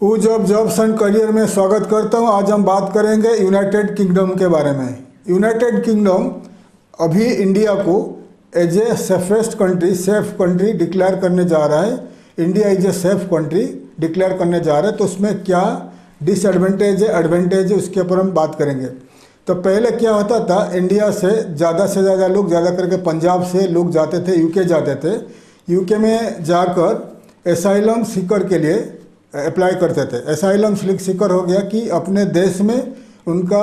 Who job jobs and career में स्वागत करता हूं। आज हम बात करेंगे यूनाइटेड किंगडम के बारे में। यूनाइटेड किंगडम अभी इंडिया को as a safest country, safe country declare करने जा रहा है। India is a safe country declare करने जा रहा है। तो उसमें क्या डिसएडवांटेज है, एडवांटेज है, उसके ऊपर हम बात करेंगे। तो पहले क्या होता था, इंडिया से ज़्यादा लोग, ज़्यादा करके पंजाब से लोग जाते थे, यूके जाते थे। यूके में जाकर एसाइलम सीकर के लिए अप्लाई करते थे। एसाइलम सीकर हो गया कि अपने देश में उनका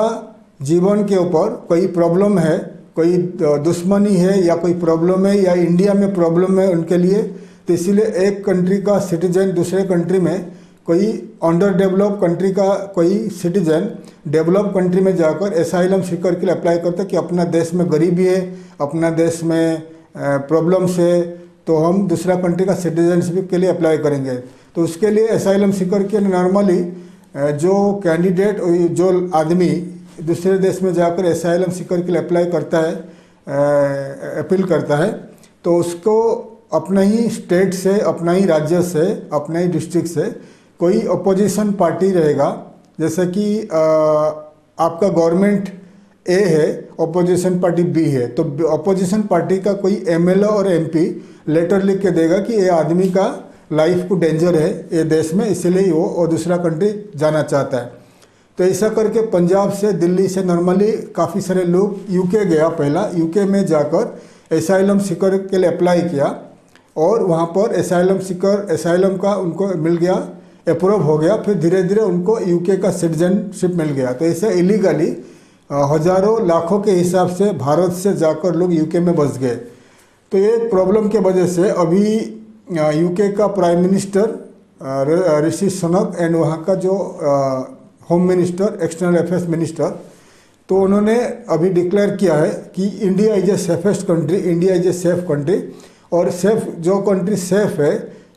जीवन के ऊपर कोई प्रॉब्लम है, कोई दुश्मनी है या कोई प्रॉब्लम है या इंडिया में प्रॉब्लम है उनके लिए। तो इसीलिए एक कंट्री का सिटीजन दूसरे कंट्री में, कोई अंडर डेवलप कंट्री का कोई सिटीजन डेवलप कंट्री में जाकर एसाइलम सीकर के लिए अप्लाई करते कि अपना देश में गरीबी है, अपना देश में प्रॉब्लम्स है, तो हम दूसरा कंट्री का सिटीजनशिप के लिए अप्लाई करेंगे। तो उसके लिए एसाइलम सीकर के नॉर्मली जो कैंडिडेट, जो आदमी दूसरे देश में जाकर एसाइलम सीकर के लिए अप्लाई करता है, अपील करता है, तो उसको अपना ही स्टेट से, अपना ही राज्य से, अपना ही डिस्ट्रिक्ट से कोई अपोजिशन पार्टी रहेगा। जैसे कि आपका गवर्नमेंट ए है, अपोजिशन पार्टी बी है, तो अपोजिशन पार्टी का कोई एमएलए और एमपी लेटर लिख के देगा कि ये आदमी का लाइफ को डेंजर है ये देश में, इसलिए वो और दूसरा कंट्री जाना चाहता है। तो ऐसा करके पंजाब से, दिल्ली से नॉर्मली काफ़ी सारे लोग यूके गया। पहला यूके में जाकर एसाइलम सीकर के लिए अप्लाई किया और वहाँ पर एसाइलम का उनको मिल गया, अप्रूव हो गया। फिर धीरे धीरे उनको यूके का सिटीजनशिप मिल गया। तो ऐसे इलीगली हज़ारों लाखों के हिसाब से भारत से जाकर लोग यूके में बस गए। तो ये प्रॉब्लम के वजह से अभी यूके का prime minister Rishi Sunak and वहाँ का जो home minister, external affairs minister, तो उन्होंने अभी डिक्लेयर किया है कि India is A safest country, India is a safe country. और सेफ, जो कंट्री सेफ है,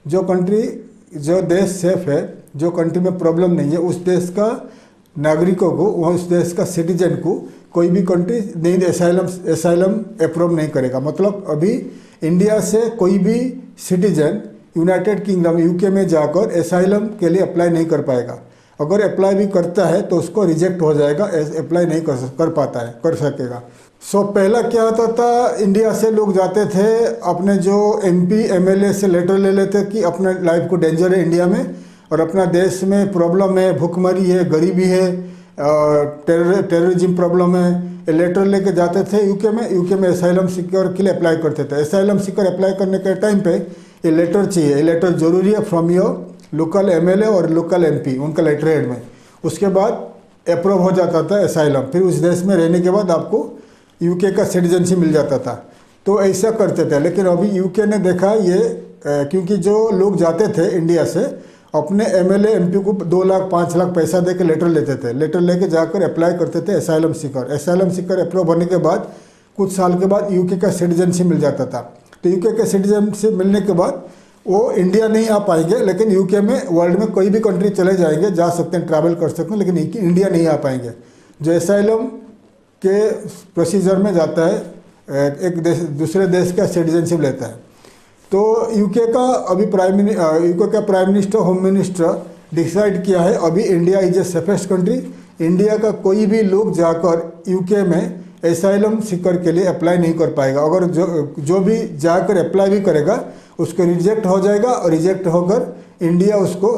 जो देश सेफ है, जो कंट्री में प्रॉब्लम नहीं है, उस देश का नागरिकों को, वहाँ उस देश का सिटीजन को कोई भी कंट्री नहीं एसाइलम अप्रूव नहीं करेगा। मतलब अभी इंडिया से कोई भी सिटीजन यूनाइटेड किंगडम यूके में जाकर एसाइलम के लिए अप्लाई नहीं कर पाएगा। अगर अप्लाई भी करता है तो उसको रिजेक्ट हो जाएगा, अप्लाई नहीं कर सकेगा। सो पहला क्या होता था, इंडिया से लोग जाते थे, अपने जो एमपी एमएलए से लेटर ले लेते कि अपने लाइफ को डेंजर है इंडिया में और अपना देश में प्रॉब्लम है, भूखमरी है, गरीबी है, टेररिज्म प्रॉब्लम है, ये लेटर लेके जाते थे यूके में एसाइलम सीकर के लिए अप्लाई करते थे। एसाइलम सीकर अप्लाई करने के टाइम पे ये लेटर चाहिए, ये लेटर ज़रूरी है फ्रॉम योर लोकल एमएलए और लोकल एमपी, उनका लेटर हेड में। उसके बाद अप्रूव हो जाता था एसाइलम। फिर उस देश में रहने के बाद आपको यूके का सिटीजनशिप मिल जाता था। तो ऐसा करते थे। लेकिन अभी यूके ने देखा ये, क्योंकि जो लोग जाते थे इंडिया से अपने एमएलए एमपी को 2 लाख 5 लाख पैसा दे के लेटर लेते थे, लेटर लेके जाकर अप्लाई करते थे एसाइलम सीकर अप्रूव होने के बाद कुछ साल के बाद यूके का सिटीजनशिप मिल जाता था। तो यूके का सिटीजनशिप मिलने के बाद वो इंडिया नहीं आ पाएंगे, लेकिन यूके में, वर्ल्ड में कोई भी कंट्री चले जाएंगे, जा सकते हैं, ट्रैवल कर सकते हैं, लेकिन इंडिया नहीं आ पाएंगे। जो एसाइलम के प्रोसीजर में जाता है, एक देश दूसरे देश का सिटीजनशिप लेता है। तो यूके का अभी यूके का prime minister, home minister decide किया है अभी India is A safest country. India का कोई भी लोग जाकर यूके में एसाइलम सीकर के लिए अप्लाई नहीं कर पाएगा। अगर जो भी जाकर अप्लाई भी करेगा उसको रिजेक्ट हो जाएगा और रिजेक्ट होकर इंडिया उसको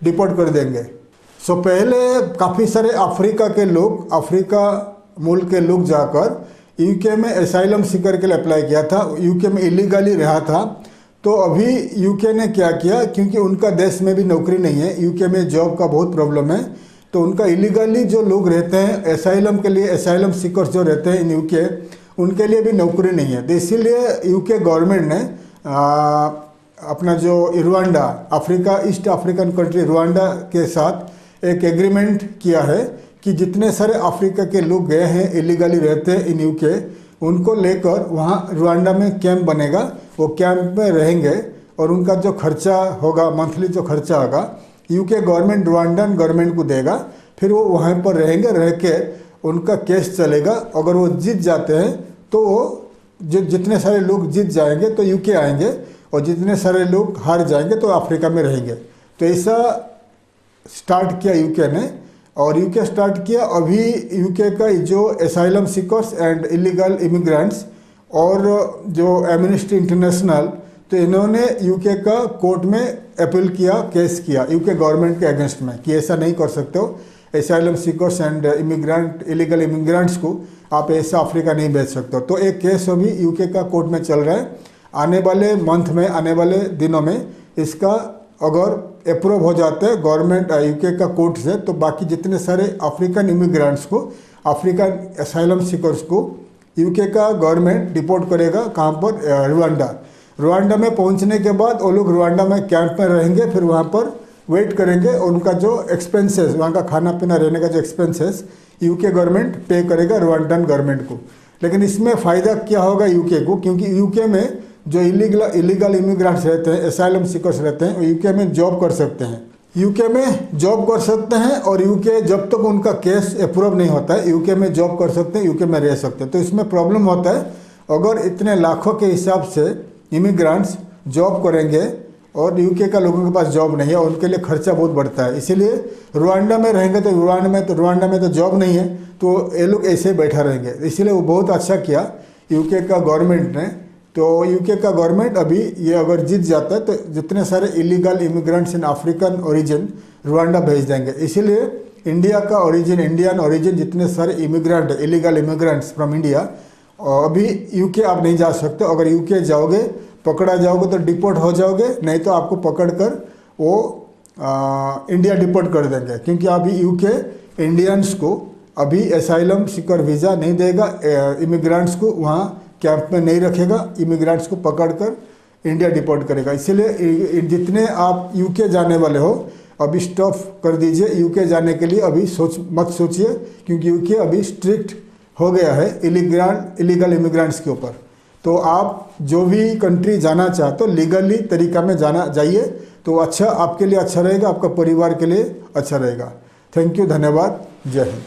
डिपोर्ट कर देंगे। सो पहले काफ़ी सारे अफ्रीका मुल्क के लोग जाकर यूके में एसाइलम सीकर के लिए अप्लाई किया था, यूके में इलीगली रहा था। तो अभी यूके ने क्या किया, क्योंकि उनका देश में भी नौकरी नहीं है, यूके में जॉब का बहुत प्रॉब्लम है, तो उनका इलीगली जो लोग रहते हैं एसाइलम के लिए, एसाइलम सीकर्स जो रहते हैं इन यूके, उनके लिए भी नौकरी नहीं है। तो इसीलिए यूके गवर्नमेंट ने अपना जो Rwanda, east African country Rwanda के साथ एक एग्रीमेंट किया है कि जितने सारे अफ्रीका के लोग गए हैं, इलीगली रहते हैं इन यूके, उनको लेकर वहाँ रुवांडा में कैंप बनेगा, वो कैंप में रहेंगे और उनका जो खर्चा होगा, मंथली जो खर्चा होगा, यूके गवर्नमेंट रुवांडन गवर्नमेंट को देगा। फिर वो वहाँ पर रहेंगे, रह के उनका केस चलेगा। अगर वो जीत जाते हैं तो वो जितने सारे लोग जीत जाएंगे तो यूके आएंगे और जितने सारे लोग हार जाएंगे तो अफ्रीका में रहेंगे। तो ऐसा स्टार्ट किया यूके ने, और यूके स्टार्ट किया। अभी यूके का जो asylum seekers and illegal immigrants और जो एमनेस्टी इंटरनेशनल, तो इन्होंने यूके का कोर्ट में अपील किया, केस किया यूके गवर्नमेंट के अगेंस्ट में कि ऐसा नहीं कर सकते हो, asylum seekers and immigrant illegal immigrants को आप ऐसा अफ्रीका नहीं भेज सकते हो। तो एक केस अभी यूके का कोर्ट में चल रहा है। आने वाले मंथ में, आने वाले दिनों में इसका अगर अप्रूव हो जाते हैं गवर्नमेंट यूके का कोर्ट से, तो बाकी जितने सारे अफ्रीकन इमिग्रेंट्स को, अफ्रीकन एसाइलम सीकर्स को यूके का गवर्नमेंट डिपोर्ट करेगा। कहाँ पर? रुवांडा। रुवांडा में पहुंचने के बाद वो लोग रुवांडा में कैंप में रहेंगे, फिर वहाँ पर वेट करेंगे। उनका जो एक्सपेंसेस, वहाँ का खाना पीना रहने का जो एक्सपेंसेस यूके गवर्नमेंट पे करेगा रुवांडन गवर्नमेंट को। लेकिन इसमें फ़ायदा क्या होगा यूके को? क्योंकि यूके में जो इलीगल इमिग्रेंट्स रहते हैं, एसाइलम सीकर्स रहते हैं, वो यूके में जॉब कर सकते हैं, यूके में जॉब कर सकते हैं। और यूके जब तक उनका केस अप्रूव नहीं होता है, यूके में जॉब कर सकते हैं, यूके में रह सकते हैं। तो इसमें प्रॉब्लम होता है, अगर इतने लाखों के हिसाब से इमिग्रेंट्स जॉब करेंगे और यूके का लोगों के पास जॉब नहीं है, उनके लिए खर्चा बहुत बढ़ता है। इसीलिए रुवांडा में रहेंगे तो रुवांडा में तो जॉब नहीं है, तो ये लोग ऐसे ही बैठा रहेंगे। इसीलिए वो बहुत अच्छा किया यूके का गवर्नमेंट ने। तो यूके का गवर्नमेंट अभी ये अगर जीत जाता है तो जितने सारे इलीगल इमिग्रेंट्स इन अफ्रीकन ओरिजिन रुवांडा भेज देंगे। इसीलिए इंडिया का ओरिजिन, इंडियन ओरिजिन जितने सारे immigrant, illegal immigrants from India, अभी यूके आप नहीं जा सकते। अगर यूके जाओगे, पकड़ा जाओगे तो डिपोर्ट हो जाओगे, नहीं तो आपको पकड़कर वो इंडिया डिपोर्ट कर देंगे। क्योंकि अभी यूके इंडियंस को अभी एसाइलम सीकर वीज़ा नहीं देगा, इमिग्रेंट्स को वहाँ कैंप में नहीं रखेगा, इमिग्रेंट्स को पकड़कर इंडिया डिपोर्ट करेगा। इसीलिए जितने आप यूके जाने वाले हो अभी स्टॉप कर दीजिए यूके जाने के लिए। अभी मत सोचिए, क्योंकि यूके अभी स्ट्रिक्ट हो गया है इलीगल इमिग्रेंट्स के ऊपर। तो आप जो भी कंट्री जाना चाहते हो लीगली तरीका में जाइए, तो अच्छा, आपके लिए अच्छा रहेगा, आपका परिवार के लिए अच्छा रहेगा। थैंक यू, धन्यवाद, जय हिंद।